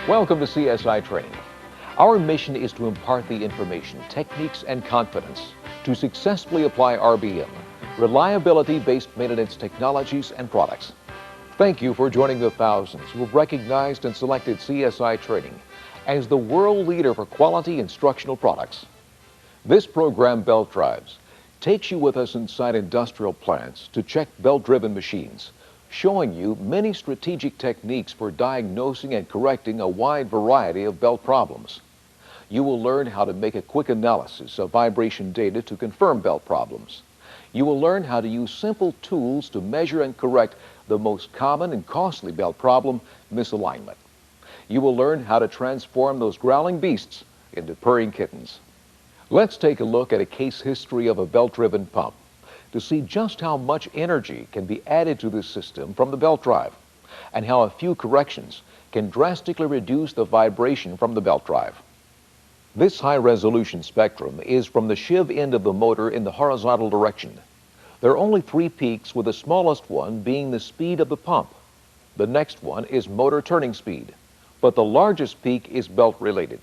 Welcome to CSI Training. Our mission is to impart the information, techniques, and confidence to successfully apply RBM, reliability-based maintenance technologies and products. Thank you for joining the thousands who have recognized and selected CSI Training as the world leader for quality instructional products. This program, Belt Drives, takes you with us inside industrial plants to check belt-driven machines, showing you many strategic techniques for diagnosing and correcting a wide variety of belt problems. You will learn how to make a quick analysis of vibration data to confirm belt problems. You will learn how to use simple tools to measure and correct the most common and costly belt problem, misalignment. You will learn how to transform those growling beasts into purring kittens. Let's take a look at a case history of a belt-driven pump to see just how much energy can be added to this system from the belt drive and how a few corrections can drastically reduce the vibration from the belt drive. This high-resolution spectrum is from the sheave end of the motor in the horizontal direction. There are only 3 peaks, with the smallest one being the speed of the pump. The next one is motor turning speed, but the largest peak is belt-related.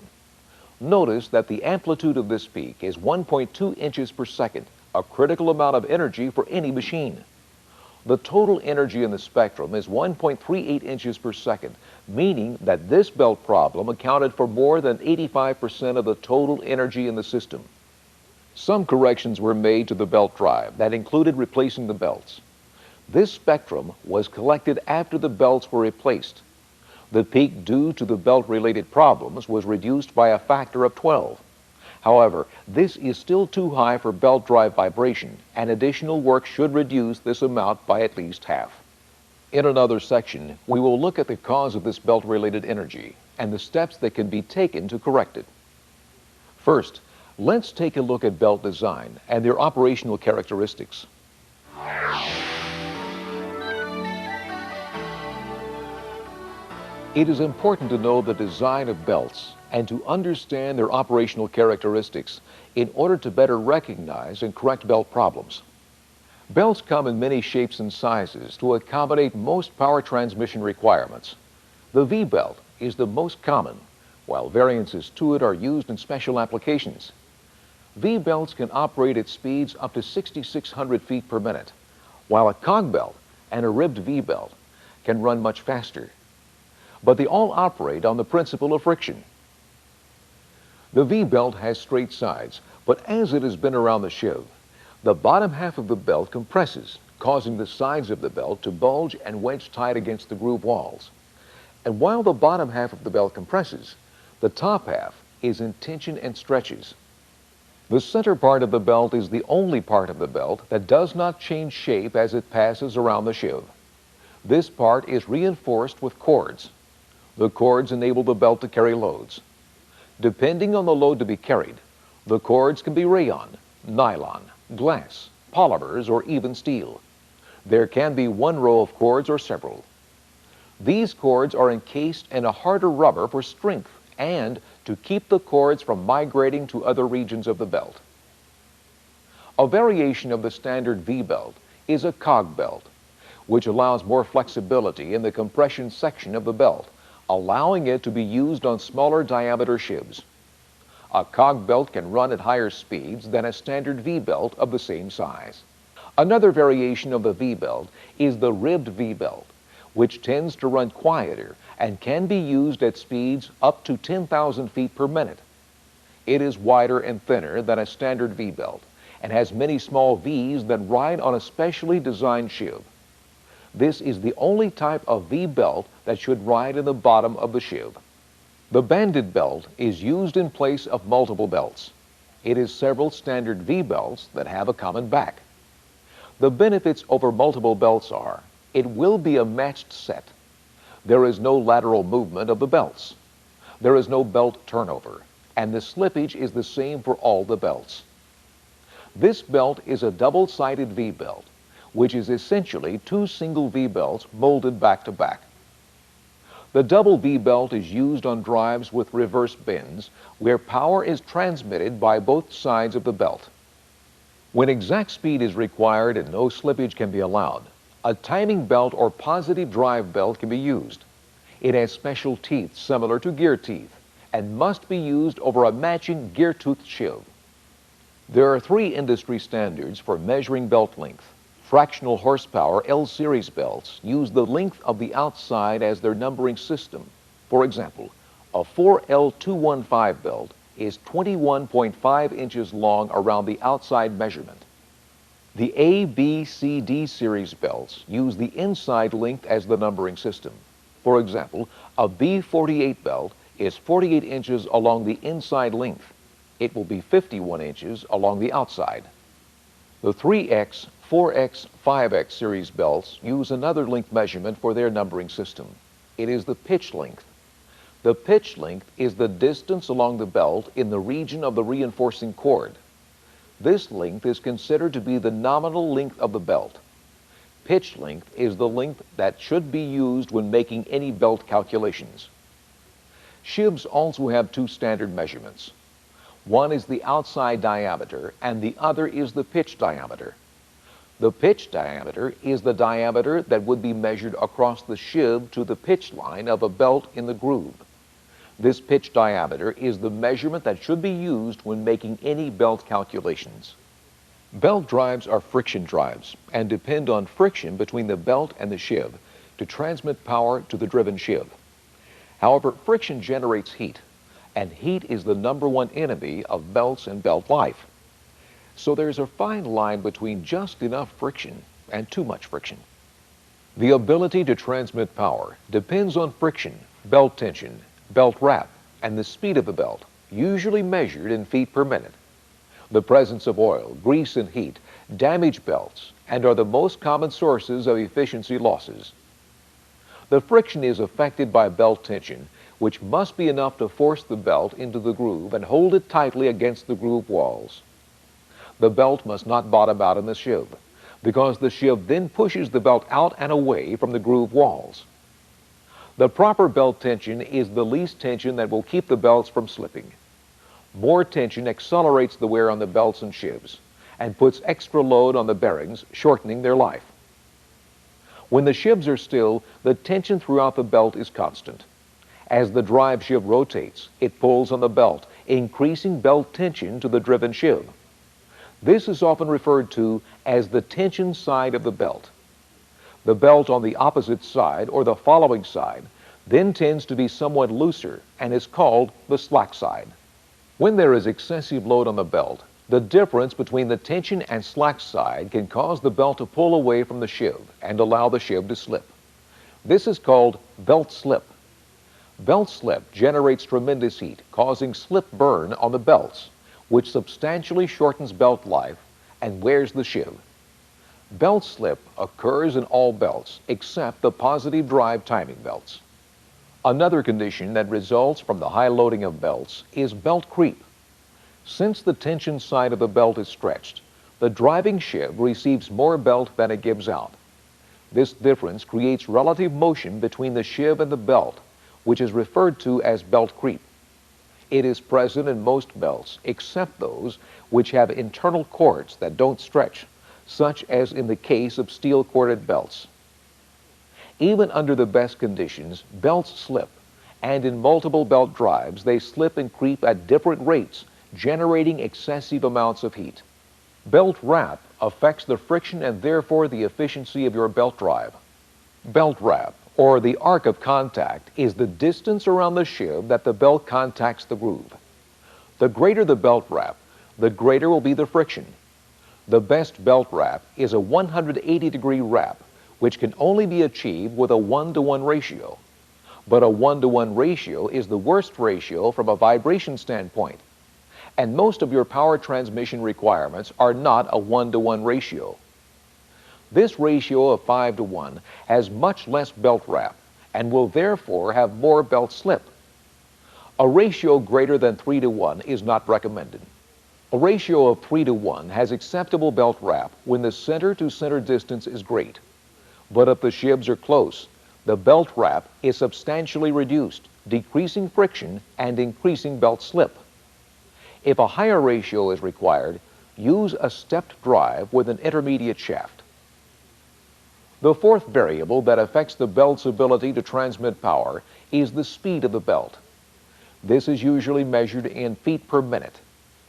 Notice that the amplitude of this peak is 1.2 inches per second, a critical amount of energy for any machine. The total energy in the spectrum is 1.38 inches per second, meaning that this belt problem accounted for more than 85% of the total energy in the system. Some corrections were made to the belt drive that included replacing the belts. This spectrum was collected after the belts were replaced. The peak due to the belt-related problems was reduced by a factor of 12. However, this is still too high for belt drive vibration, and additional work should reduce this amount by at least half. In another section, we will look at the cause of this belt-related energy and the steps that can be taken to correct it. First, let's take a look at belt design and their operational characteristics. It is important to know the design of belts and to understand their operational characteristics in order to better recognize and correct belt problems. Belts come in many shapes and sizes to accommodate most power transmission requirements. The V-belt is the most common, while variances to it are used in special applications. V-belts can operate at speeds up to 6,600 feet per minute, while a cog belt and a ribbed V-belt can run much faster. But they all operate on the principle of friction. The V-belt has straight sides, but as it has been around the sheave, the bottom half of the belt compresses, causing the sides of the belt to bulge and wedge tight against the groove walls. And while the bottom half of the belt compresses, the top half is in tension and stretches. The center part of the belt is the only part of the belt that does not change shape as it passes around the sheave. This part is reinforced with cords. The cords enable the belt to carry loads. Depending on the load to be carried, the cords can be rayon, nylon, glass, polymers, or even steel. There can be one row of cords or several. These cords are encased in a harder rubber for strength and to keep the cords from migrating to other regions of the belt. A variation of the standard V-belt is a cog belt, which allows more flexibility in the compression section of the belt, allowing it to be used on smaller diameter sheaves. A cog belt can run at higher speeds than a standard V-belt of the same size. Another variation of the V-belt is the ribbed V-belt, which tends to run quieter and can be used at speeds up to 10,000 feet per minute. It is wider and thinner than a standard V-belt and has many small V's that ride on a specially designed sheave. This is the only type of V-belt that should ride in the bottom of the sheave. The banded belt is used in place of multiple belts. It is several standard V-belts that have a common back. The benefits over multiple belts are, it will be a matched set. There is no lateral movement of the belts. There is no belt turnover, and the slippage is the same for all the belts. This belt is a double-sided V-belt, which is essentially 2 single V-belts molded back to back. The double V-belt is used on drives with reverse bends, where power is transmitted by both sides of the belt. When exact speed is required and no slippage can be allowed, a timing belt or positive drive belt can be used. It has special teeth similar to gear teeth and must be used over a matching gear tooth sheave. There are 3 industry standards for measuring belt length. Fractional horsepower L-series belts use the length of the outside as their numbering system. For example, a 4L215 belt is 21.5 inches long around the outside measurement. The A, B, C, D series belts use the inside length as the numbering system. For example, a B48 belt is 48 inches along the inside length. It will be 51 inches along the outside. The 3X, 4X, 5X series belts use another length measurement for their numbering system. It is the pitch length. The pitch length is the distance along the belt in the region of the reinforcing cord. This length is considered to be the nominal length of the belt. Pitch length is the length that should be used when making any belt calculations. Sheaves also have 2 standard measurements. One is the outside diameter and the other is the pitch diameter. The pitch diameter is the diameter that would be measured across the sheave to the pitch line of a belt in the groove. This pitch diameter is the measurement that should be used when making any belt calculations. Belt drives are friction drives and depend on friction between the belt and the sheave to transmit power to the driven sheave. However, friction generates heat, and heat is the #1 enemy of belts and belt life. So there's a fine line between just enough friction and too much friction. The ability to transmit power depends on friction, belt tension, belt wrap, and the speed of the belt, usually measured in feet per minute. The presence of oil, grease, and heat damage belts and are the most common sources of efficiency losses. The friction is affected by belt tension, which must be enough to force the belt into the groove and hold it tightly against the groove walls. The belt must not bottom out in the sheave, because the sheave then pushes the belt out and away from the groove walls. The proper belt tension is the least tension that will keep the belts from slipping. More tension accelerates the wear on the belts and sheaves and puts extra load on the bearings, shortening their life. When the sheaves are still, the tension throughout the belt is constant. As the drive sheave rotates, it pulls on the belt, increasing belt tension to the driven sheave. This is often referred to as the tension side of the belt. The belt on the opposite side, or the following side, then tends to be somewhat looser and is called the slack side. When there is excessive load on the belt, the difference between the tension and slack side can cause the belt to pull away from the sheave and allow the sheave to slip. This is called belt slip. Belt slip generates tremendous heat, causing slip burn on the belts, which substantially shortens belt life and wears the sheave. Belt slip occurs in all belts except the positive drive timing belts. Another condition that results from the high loading of belts is belt creep. Since the tension side of the belt is stretched, the driving sheave receives more belt than it gives out. This difference creates relative motion between the sheave and the belt, which is referred to as belt creep. It is present in most belts except those which have internal cords that don't stretch, such as in the case of steel corded belts. Even under the best conditions, belts slip, and in multiple belt drives, they slip and creep at different rates, generating excessive amounts of heat. Belt wrap affects the friction and therefore the efficiency of your belt drive. Belt wrap, or the arc of contact, is the distance around the sheave that the belt contacts the groove. The greater the belt wrap, the greater will be the friction. The best belt wrap is a 180-degree wrap, which can only be achieved with a 1-to-1 ratio. But a 1-to-1 ratio is the worst ratio from a vibration standpoint. And most of your power transmission requirements are not a 1-to-1 ratio. This ratio of 5-to-1 has much less belt wrap and will therefore have more belt slip. A ratio greater than 3-to-1 is not recommended. A ratio of 3-to-1 has acceptable belt wrap when the center-to-center distance is great. But if the sheaves are close, the belt wrap is substantially reduced, decreasing friction and increasing belt slip. If a higher ratio is required, use a stepped drive with an intermediate shaft. The fourth variable that affects the belt's ability to transmit power is the speed of the belt. This is usually measured in feet per minute.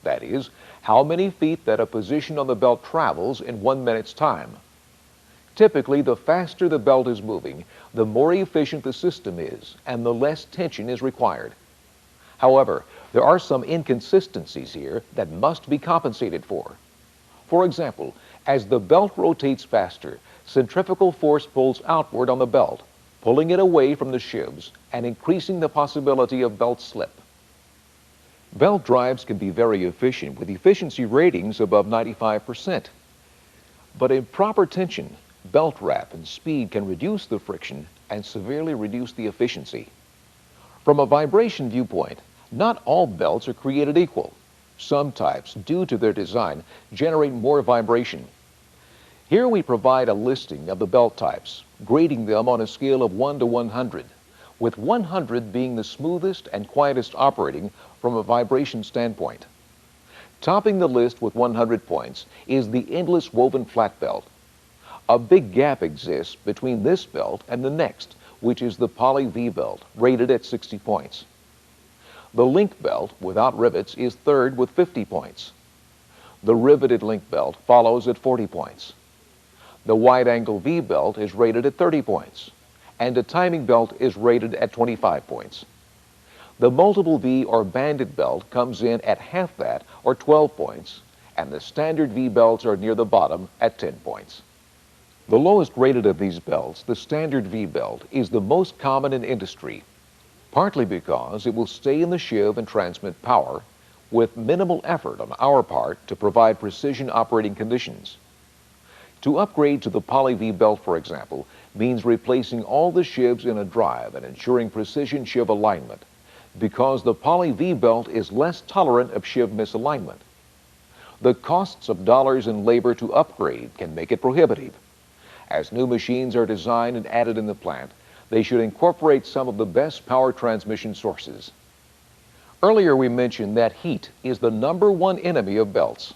That is, how many feet that a position on the belt travels in 1 minute's time. Typically, the faster the belt is moving, the more efficient the system is, and the less tension is required. However, there are some inconsistencies here that must be compensated for. For example, as the belt rotates faster, centrifugal force pulls outward on the belt, pulling it away from the sheaves and increasing the possibility of belt slip. Belt drives can be very efficient with efficiency ratings above 95%. But in proper tension, belt wrap and speed can reduce the friction and severely reduce the efficiency. From a vibration viewpoint, not all belts are created equal. Some types, due to their design, generate more vibration. Here we provide a listing of the belt types, grading them on a scale of 1 to 100, with 100 being the smoothest and quietest operating from a vibration standpoint. Topping the list with 100 points is the endless woven flat belt. A big gap exists between this belt and the next, which is the poly V belt, rated at 60 points. The link belt without rivets is third with 50 points. The riveted link belt follows at 40 points. The wide angle V belt is rated at 30 points, and a timing belt is rated at 25 points. The multiple V or banded belt comes in at half that, or 12 points, and the standard V belts are near the bottom at 10 points. The lowest rated of these belts, the standard V belt, is the most common in industry, partly because it will stay in the sheave and transmit power with minimal effort on our part to provide precision operating conditions. To upgrade to the poly V belt, for example, means replacing all the sheaves in a drive and ensuring precision sheave alignment, because the poly V belt is less tolerant of sheave misalignment. The costs of dollars and labor to upgrade can make it prohibitive. As new machines are designed and added in the plant, they should incorporate some of the best power transmission sources. Earlier we mentioned that heat is the #1 enemy of belts.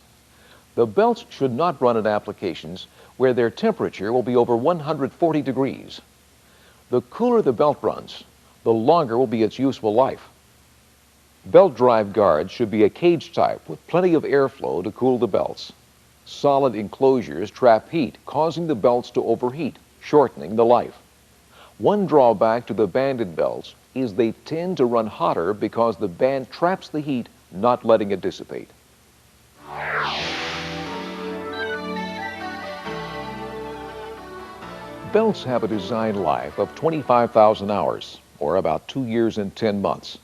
The belts should not run in applications where their temperature will be over 140 degrees. The cooler the belt runs, the longer will be its useful life. Belt drive guards should be a cage type with plenty of airflow to cool the belts. Solid enclosures trap heat, causing the belts to overheat, shortening the life. One drawback to the banded belts is they tend to run hotter because the band traps the heat, not letting it dissipate. Belts have a design life of 25,000 hours, or about 2 years and 10 months.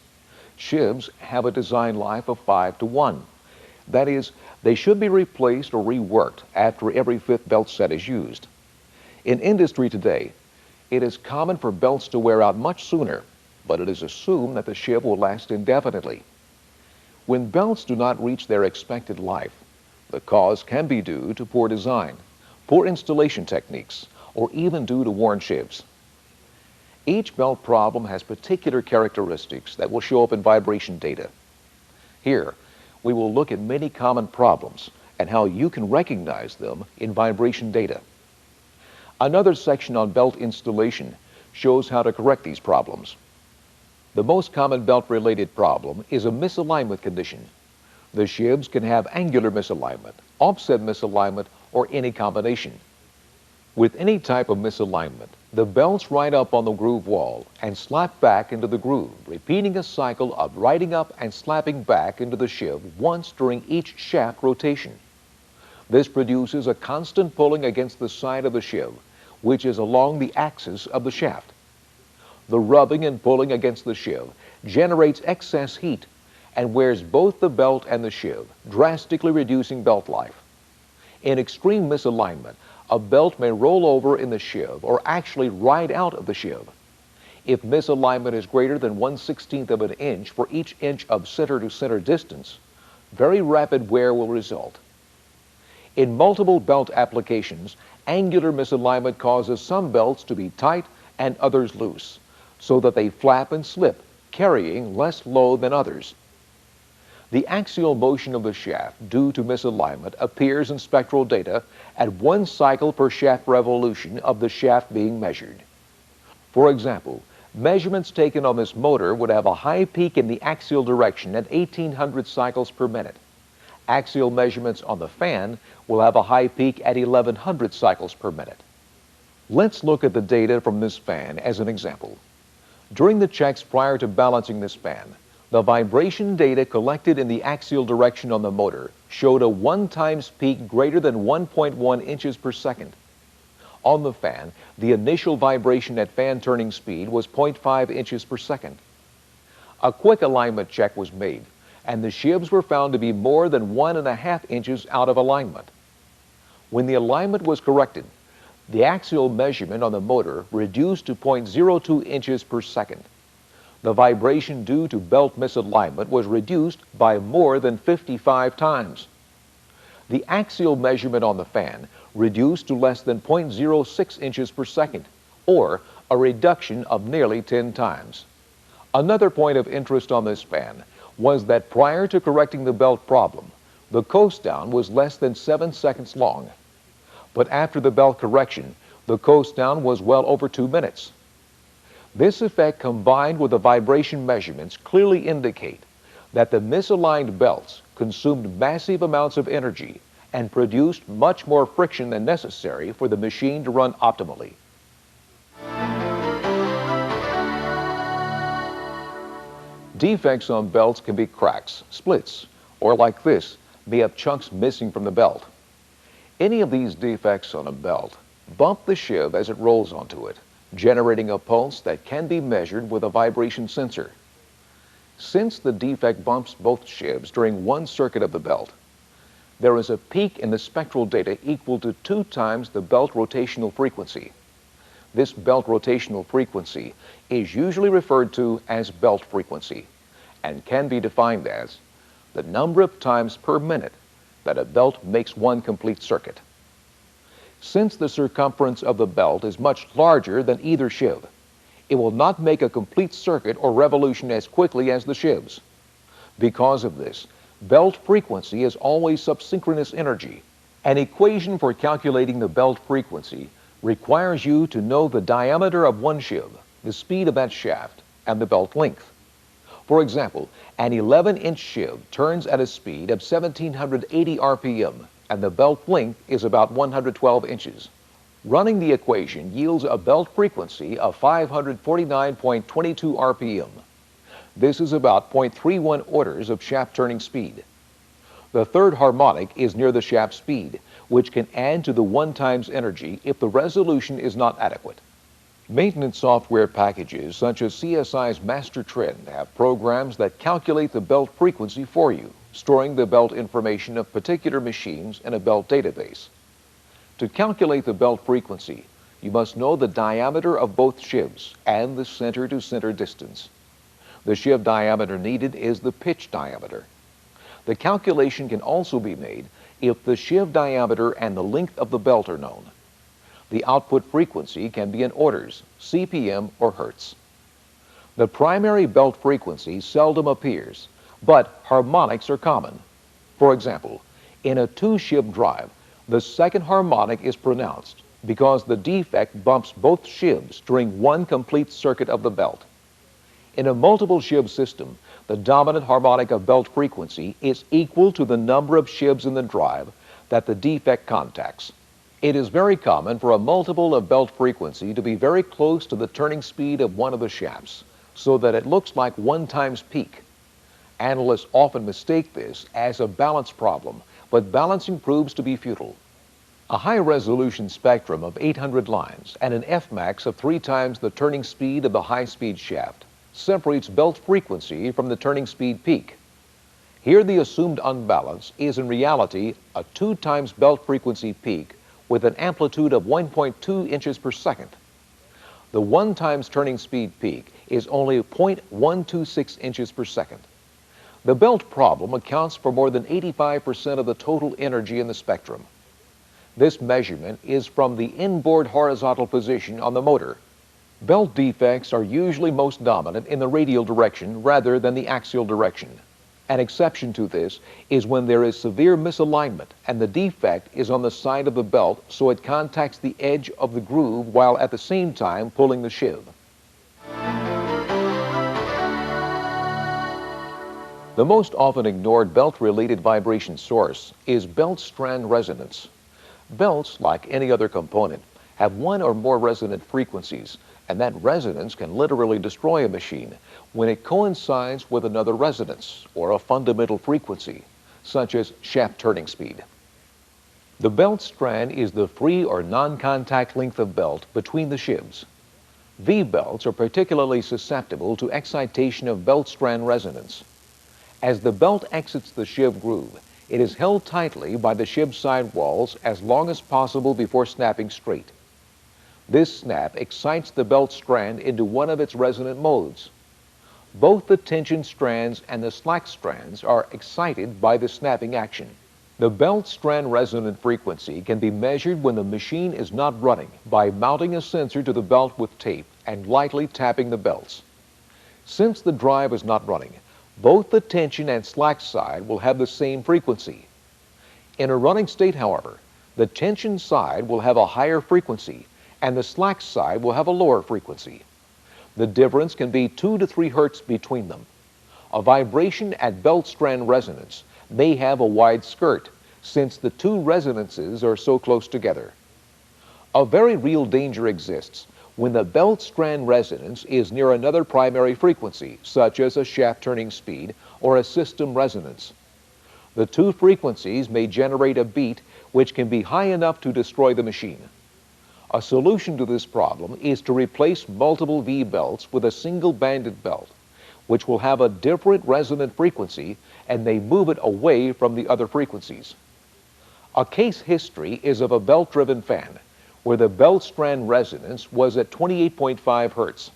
Sheaves have a design life of 5 to 1. That is, they should be replaced or reworked after every 5th belt set is used. In industry today, it is common for belts to wear out much sooner, but it is assumed that the sheave will last indefinitely. When belts do not reach their expected life, the cause can be due to poor design, poor installation techniques, or even due to worn sheaves. Each belt problem has particular characteristics that will show up in vibration data. Here, we will look at many common problems and how you can recognize them in vibration data. Another section on belt installation shows how to correct these problems. The most common belt-related problem is a misalignment condition. The sheaves can have angular misalignment, offset misalignment, or any combination. With any type of misalignment, the belts ride up on the groove wall and slap back into the groove, repeating a cycle of riding up and slapping back into the sheave once during each shaft rotation. This produces a constant pulling against the side of the sheave, which is along the axis of the shaft. The rubbing and pulling against the sheave generates excess heat and wears both the belt and the sheave, drastically reducing belt life. In extreme misalignment, a belt may roll over in the sheave or actually ride out of the sheave. If misalignment is greater than 1/16 of an inch for each inch of center-to-center distance, very rapid wear will result. In multiple belt applications, angular misalignment causes some belts to be tight and others loose, so that they flap and slip, carrying less load than others. The axial motion of the shaft due to misalignment appears in spectral data at 1 cycle per shaft revolution of the shaft being measured. For example, measurements taken on this motor would have a high peak in the axial direction at 1800 cycles per minute. Axial measurements on the fan will have a high peak at 1100 cycles per minute. Let's look at the data from this fan as an example. During the checks prior to balancing this fan, the vibration data collected in the axial direction on the motor showed a 1 times peak greater than 1.1 inches per second. On the fan, the initial vibration at fan turning speed was 0.5 inches per second. A quick alignment check was made, and the sheaves were found to be more than 1.5 inches out of alignment. When the alignment was corrected, the axial measurement on the motor reduced to 0.02 inches per second. The vibration due to belt misalignment was reduced by more than 55 times. The axial measurement on the fan reduced to less than 0.06 inches per second, or a reduction of nearly 10 times. Another point of interest on this fan was that prior to correcting the belt problem, the coast down was less than 7 seconds long. But after the belt correction, the coast down was well over 2 minutes. This effect combined with the vibration measurements clearly indicate that the misaligned belts consumed massive amounts of energy and produced much more friction than necessary for the machine to run optimally. Defects on belts can be cracks, splits, or like this, may have chunks missing from the belt. Any of these defects on a belt bump the sheave as it rolls onto it, generating a pulse that can be measured with a vibration sensor. Since the defect bumps both sheaves during one circuit of the belt, there is a peak in the spectral data equal to 2 times the belt rotational frequency. This belt rotational frequency is usually referred to as belt frequency and can be defined as the number of times per minute that a belt makes one complete circuit. Since the circumference of the belt is much larger than either sheave, it will not make a complete circuit or revolution as quickly as the sheaves. Because of this, belt frequency is always subsynchronous energy. An equation for calculating the belt frequency requires you to know the diameter of one sheave, the speed of that shaft, and the belt length. For example, an 11-inch sheave turns at a speed of 1780 RPM, and the belt length is about 112 inches. Running the equation yields a belt frequency of 549.22 RPM. This is about 0.31 orders of shaft turning speed. The third harmonic is near the shaft speed, which can add to the 1 times energy if the resolution is not adequate. Maintenance software packages such as CSI's Master Trend have programs that calculate the belt frequency for you, storing the belt information of particular machines in a belt database. To calculate the belt frequency, you must know the diameter of both sheaves and the center-to-center distance. The sheave diameter needed is the pitch diameter. The calculation can also be made if the sheave diameter and the length of the belt are known. The output frequency can be in orders, CPM or Hertz. The primary belt frequency seldom appears, but harmonics are common. For example, in a 2-sheave drive, the second harmonic is pronounced because the defect bumps both sheaves during one complete circuit of the belt. In a multiple sheave system, the dominant harmonic of belt frequency is equal to the number of sheaves in the drive that the defect contacts. It is very common for a multiple of belt frequency to be very close to the turning speed of one of the shafts, so that it looks like 1 times peak. Analysts often mistake this as a balance problem, but balancing proves to be futile. A high-resolution spectrum of 800 lines and an Fmax of 3 times the turning speed of the high-speed shaft separates belt frequency from the turning speed peak. Here the assumed unbalance is in reality a 2 times belt frequency peak with an amplitude of 1.2 inches per second. The 1 times turning speed peak is only 0.126 inches per second. The belt problem accounts for more than 85% of the total energy in the spectrum. This measurement is from the inboard horizontal position on the motor. Belt defects are usually most dominant in the radial direction rather than the axial direction. An exception to this is when there is severe misalignment and the defect is on the side of the belt so it contacts the edge of the groove while at the same time pulling the sheave. The most often ignored belt-related vibration source is belt strand resonance. Belts, like any other component, have one or more resonant frequencies, and that resonance can literally destroy a machine when it coincides with another resonance or a fundamental frequency, such as shaft turning speed. The belt strand is the free or non-contact length of belt between the sheaves. V-belts are particularly susceptible to excitation of belt strand resonance. As the belt exits the sheave groove, it is held tightly by the sheave side walls as long as possible before snapping straight. This snap excites the belt strand into one of its resonant modes. Both the tension strands and the slack strands are excited by the snapping action. The belt strand resonant frequency can be measured when the machine is not running by mounting a sensor to the belt with tape and lightly tapping the belts. Since the drive is not running, both the tension and slack side will have the same frequency. In a running state, however, the tension side will have a higher frequency and the slack side will have a lower frequency. The difference can be 2 to 3 hertz between them. A vibration at belt strand resonance may have a wide skirt since the two resonances are so close together. A very real danger exists when the belt strand resonance is near another primary frequency, such as a shaft turning speed or a system resonance. The two frequencies may generate a beat which can be high enough to destroy the machine. A solution to this problem is to replace multiple V-belts with a single banded belt, which will have a different resonant frequency and may move it away from the other frequencies. A case history is of a belt-driven fan, where the belt strand resonance was at 28.5 hertz.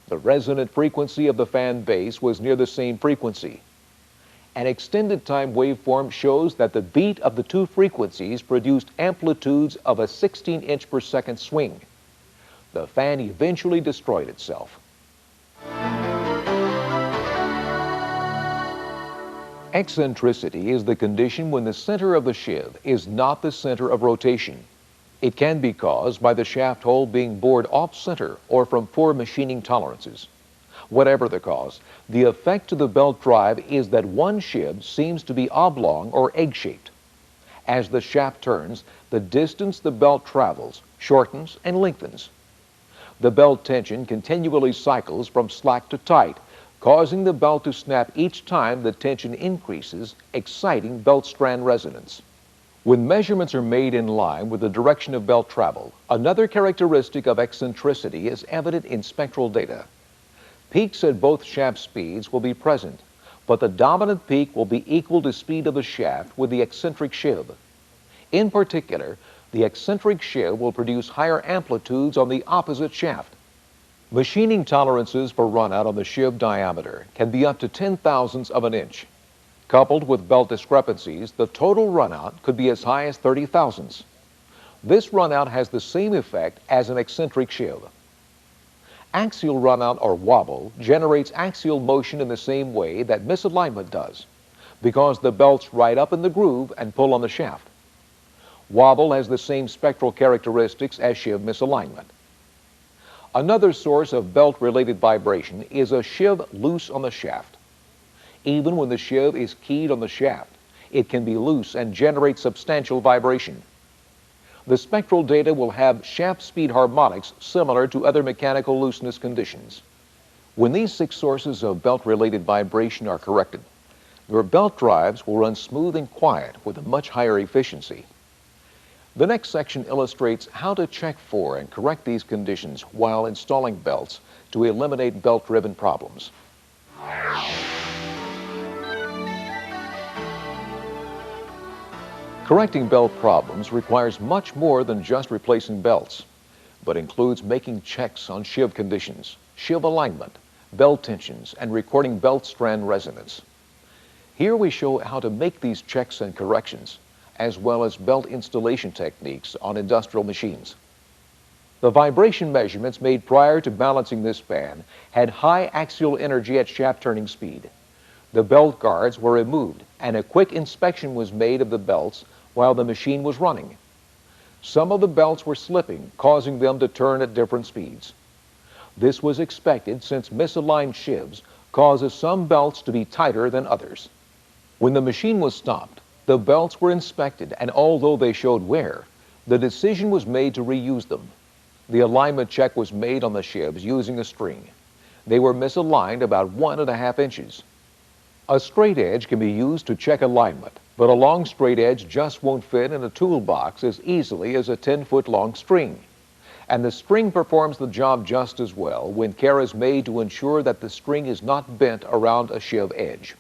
The resonant frequency of the fan base was near the same frequency. An extended time waveform shows that the beat of the two frequencies produced amplitudes of a 16-inch per second swing. The fan eventually destroyed itself. Eccentricity is the condition when the center of the sheave is not the center of rotation. It can be caused by the shaft hole being bored off-center or from poor machining tolerances. Whatever the cause, the effect to the belt drive is that one sheave seems to be oblong or egg-shaped. As the shaft turns, the distance the belt travels shortens and lengthens. The belt tension continually cycles from slack to tight, causing the belt to snap each time the tension increases, exciting belt strand resonance. When measurements are made in line with the direction of belt travel, another characteristic of eccentricity is evident in spectral data. Peaks at both shaft speeds will be present, but the dominant peak will be equal to speed of the shaft with the eccentric sheave. In particular, the eccentric sheave will produce higher amplitudes on the opposite shaft. Machining tolerances for runout on the sheave diameter can be up to 10,000ths of an inch. Coupled with belt discrepancies, the total runout could be as high as 30 thousandths. This runout has the same effect as an eccentric sheave. Axial runout or wobble generates axial motion in the same way that misalignment does, because the belts ride up in the groove and pull on the shaft. Wobble has the same spectral characteristics as sheave misalignment. Another source of belt-related vibration is a sheave loose on the shaft. Even when the sheave is keyed on the shaft, it can be loose and generate substantial vibration. The spectral data will have shaft speed harmonics similar to other mechanical looseness conditions. When these 6 sources of belt-related vibration are corrected, your belt drives will run smooth and quiet with a much higher efficiency. The next section illustrates how to check for and correct these conditions while installing belts to eliminate belt-driven problems. Correcting belt problems requires much more than just replacing belts, but includes making checks on sheave conditions, sheave alignment, belt tensions, and recording belt strand resonance. Here we show how to make these checks and corrections, as well as belt installation techniques on industrial machines. The vibration measurements made prior to balancing this fan had high axial energy at shaft turning speed. The belt guards were removed, and a quick inspection was made of the belts while the machine was running. Some of the belts were slipping, causing them to turn at different speeds. This was expected since misaligned sheaves causes some belts to be tighter than others. When the machine was stopped, the belts were inspected, and although they showed wear, the decision was made to reuse them. The alignment check was made on the sheaves using a string. They were misaligned about 1.5 inches. A straight edge can be used to check alignment, but a long straight edge just won't fit in a toolbox as easily as a 10-foot long string. And the string performs the job just as well when care is made to ensure that the string is not bent around a sheave edge.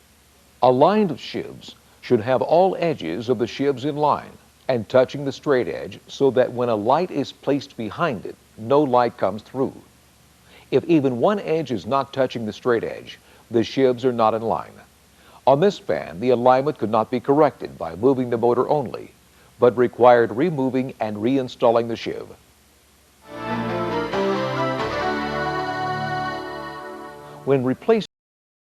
Aligned sheaves should have all edges of the sheaves in line and touching the straight edge so that when a light is placed behind it, no light comes through. If even one edge is not touching the straight edge, the sheaves are not in line. On this fan, the alignment could not be corrected by moving the motor only, but required removing and reinstalling the sheave. When replacing